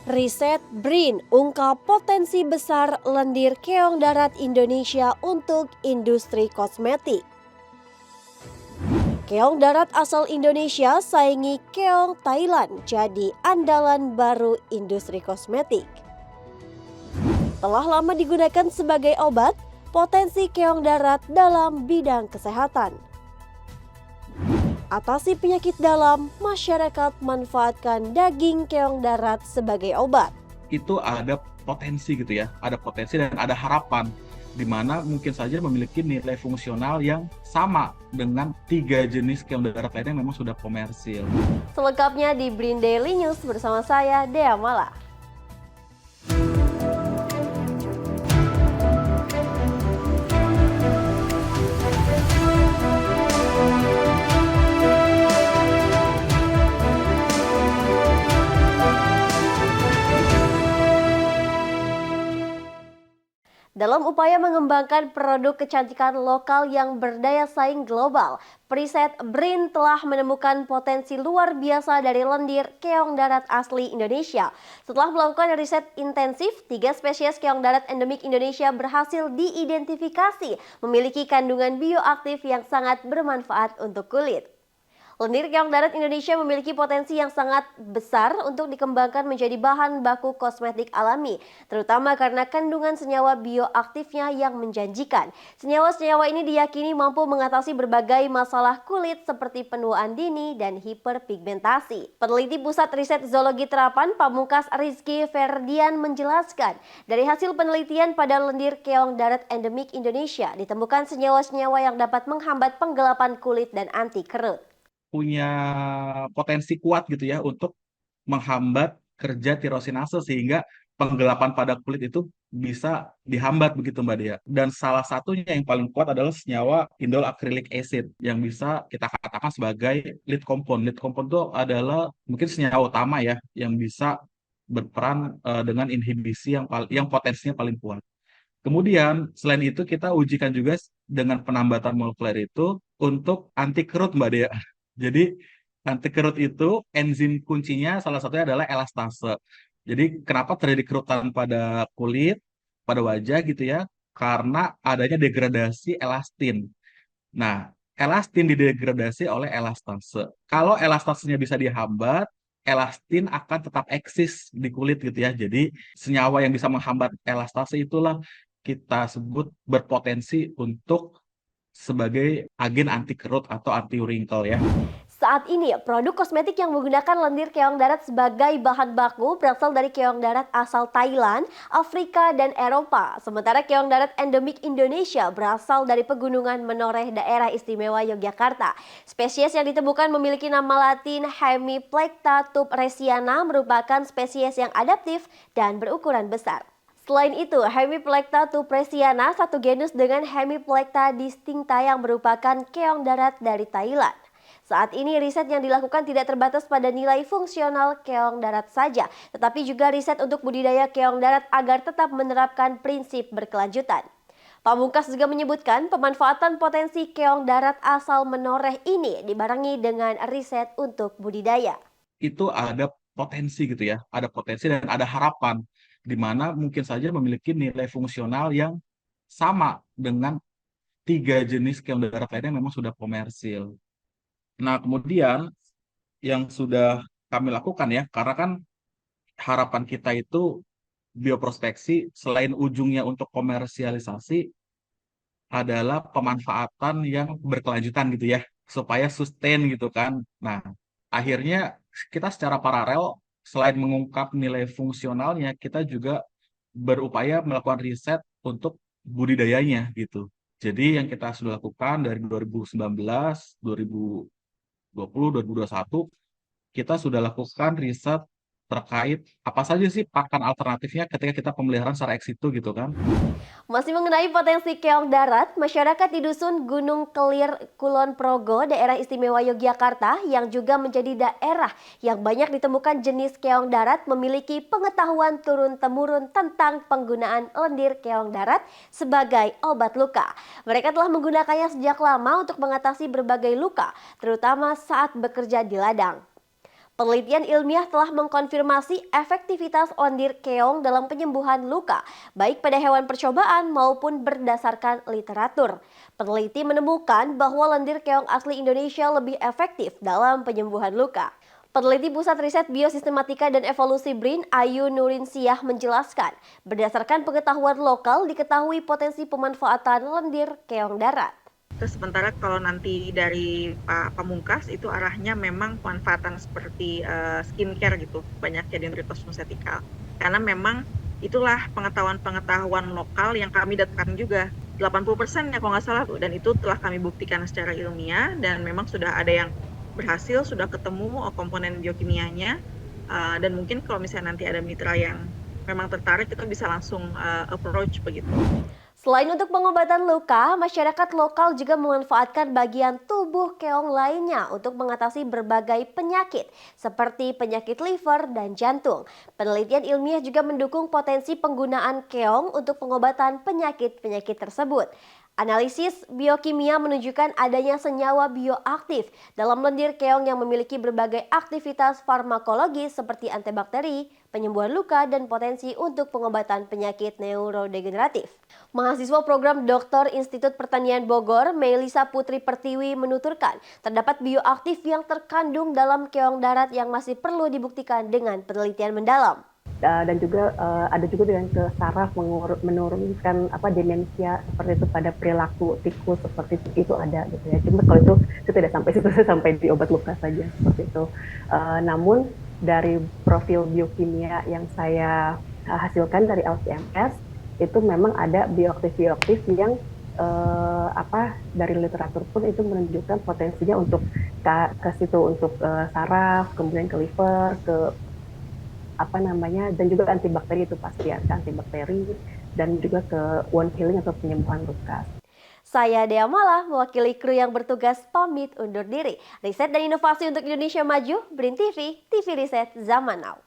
Riset BRIN ungkap potensi besar lendir keong darat Indonesia untuk industri kosmetik. Keong darat asal Indonesia saingi keong Thailand jadi andalan baru industri kosmetik. Telah lama digunakan sebagai obat, potensi keong darat dalam bidang kesehatan. Atasi penyakit dalam, masyarakat manfaatkan daging keong darat sebagai obat. Itu ada potensi gitu ya, ada potensi dan ada harapan di mana mungkin saja memiliki nilai fungsional yang sama dengan 3 jenis keong darat lainnya yang memang sudah komersil. Selengkapnya di BRIN Daily News bersama saya, Dea Mala. Dalam upaya mengembangkan produk kecantikan lokal yang berdaya saing global, periset BRIN telah menemukan potensi luar biasa dari lendir keong darat asli Indonesia. Setelah melakukan riset intensif, 3 spesies keong darat endemik Indonesia berhasil diidentifikasi memiliki kandungan bioaktif yang sangat bermanfaat untuk kulit. Lendir keong darat Indonesia memiliki potensi yang sangat besar untuk dikembangkan menjadi bahan baku kosmetik alami, terutama karena kandungan senyawa bioaktifnya yang menjanjikan. Senyawa-senyawa ini diyakini mampu mengatasi berbagai masalah kulit seperti penuaan dini dan hiperpigmentasi. Peneliti Pusat Riset Zoologi Terapan Pamungkas Rizky Ferdian menjelaskan, dari hasil penelitian pada lendir keong darat endemik Indonesia ditemukan senyawa-senyawa yang dapat menghambat penggelapan kulit dan anti kerut. Punya potensi kuat gitu ya untuk menghambat kerja tirosinase sehingga penggelapan pada kulit itu bisa dihambat begitu Mbak Dea. Dan salah satunya yang paling kuat adalah senyawa indol acrylic acid yang bisa kita katakan sebagai lead compound. Lead compound itu adalah mungkin senyawa utama ya yang bisa berperan dengan inhibisi yang potensinya paling kuat. Kemudian selain itu kita ujikan juga dengan penambatan molekuler itu untuk anti kerut Mbak Dea. Jadi anti kerut itu enzim kuncinya salah satunya adalah elastase. Jadi kenapa terjadi kerutan pada kulit, pada wajah gitu ya? Karena adanya degradasi elastin. Nah, elastin didegradasi oleh elastase. Kalau elastasenya bisa dihambat, elastin akan tetap eksis di kulit gitu ya. Jadi senyawa yang bisa menghambat elastase itulah kita sebut berpotensi untuk sebagai agen anti kerut atau anti wrinkle ya. Saat ini, produk kosmetik yang menggunakan lendir keong darat sebagai bahan baku berasal dari keong darat asal Thailand, Afrika, dan Eropa. Sementara keong darat endemik Indonesia berasal dari pegunungan menoreh daerah istimewa Yogyakarta. Spesies yang ditemukan memiliki nama latin Hemiplecta tubresiana merupakan spesies yang adaptif dan berukuran besar. Selain itu, Hemiplecta tubresiana satu genus dengan Hemiplecta distincta yang merupakan keong darat dari Thailand. Saat ini riset yang dilakukan tidak terbatas pada nilai fungsional keong darat saja, tetapi juga riset untuk budidaya keong darat agar tetap menerapkan prinsip berkelanjutan. Pamungkas juga menyebutkan pemanfaatan potensi keong darat asal menoreh ini dibarengi dengan riset untuk budidaya. Itu ada potensi gitu ya, ada potensi dan ada harapan di mana mungkin saja memiliki nilai fungsional yang sama dengan 3 jenis keong darat lainnya yang memang sudah komersil. Nah, kemudian yang sudah kami lakukan ya, karena kan harapan kita itu bioprospeksi selain ujungnya untuk komersialisasi adalah pemanfaatan yang berkelanjutan gitu ya, supaya sustain gitu kan. Nah, akhirnya kita secara paralel selain mengungkap nilai fungsionalnya, kita juga berupaya melakukan riset untuk budidayanya gitu. Jadi yang kita sudah lakukan dari 2019, 2020, 2021 kita sudah lakukan riset terkait apa saja sih pakan alternatifnya ketika kita pemeliharaan secara ex situ gitu kan. Masih mengenai potensi keong darat, masyarakat di Dusun Gunung Kelir, Kulon Progo, daerah istimewa Yogyakarta yang juga menjadi daerah yang banyak ditemukan jenis keong darat memiliki pengetahuan turun-temurun tentang penggunaan lendir keong darat sebagai obat luka. Mereka telah menggunakannya sejak lama untuk mengatasi berbagai luka, terutama saat bekerja di ladang. Penelitian ilmiah telah mengkonfirmasi efektivitas lendir keong dalam penyembuhan luka, baik pada hewan percobaan maupun berdasarkan literatur. Peneliti menemukan bahwa lendir keong asli Indonesia lebih efektif dalam penyembuhan luka. Peneliti Pusat Riset Biosistematika dan Evolusi BRIN, Ayu Nurinsiah menjelaskan, berdasarkan pengetahuan lokal diketahui potensi pemanfaatan lendir keong darat. Terus sementara kalau nanti dari Pak Pamungkas itu arahnya memang pemanfaatan seperti skincare gitu, banyaknya dendritos nusetikal. Karena memang itulah pengetahuan-pengetahuan lokal yang kami dapatkan juga. 80% ya kalau nggak salah, dan itu telah kami buktikan secara ilmiah dan memang sudah ada yang berhasil, sudah ketemu komponen biokimianya, dan mungkin kalau misalnya nanti ada mitra yang memang tertarik, kita bisa langsung approach begitu. Selain untuk pengobatan luka, masyarakat lokal juga memanfaatkan bagian tubuh keong lainnya untuk mengatasi berbagai penyakit, seperti penyakit liver dan jantung. Penelitian ilmiah juga mendukung potensi penggunaan keong untuk pengobatan penyakit-penyakit tersebut. Analisis biokimia menunjukkan adanya senyawa bioaktif dalam lendir keong yang memiliki berbagai aktivitas farmakologi seperti antibakteri, penyembuhan luka, dan potensi untuk pengobatan penyakit neurodegeneratif. Mahasiswa program Doktor Institut Pertanian Bogor, Melisa Putri Pertiwi menuturkan, terdapat bioaktif yang terkandung dalam keong darat yang masih perlu dibuktikan dengan penelitian mendalam. Dan juga ada juga dengan ke saraf menurunkan demensia seperti itu pada perilaku tikus seperti itu ada gitu ya. Cuma kalau itu tidak sampai situ, sampai di obat luka saja seperti itu. Namun dari profil biokimia yang saya hasilkan dari LC-MS itu memang ada bioaktif yang dari literatur pun itu menunjukkan potensinya untuk ke situ, untuk saraf, kemudian ke liver, ke dan juga antibakteri itu pasti ya, antibakteri dan juga ke wound healing atau penyembuhan luka. Saya Dea Mala, mewakili kru yang bertugas pamit undur diri. Riset dan inovasi untuk Indonesia maju, BRIN TV, TV Riset Zaman Now.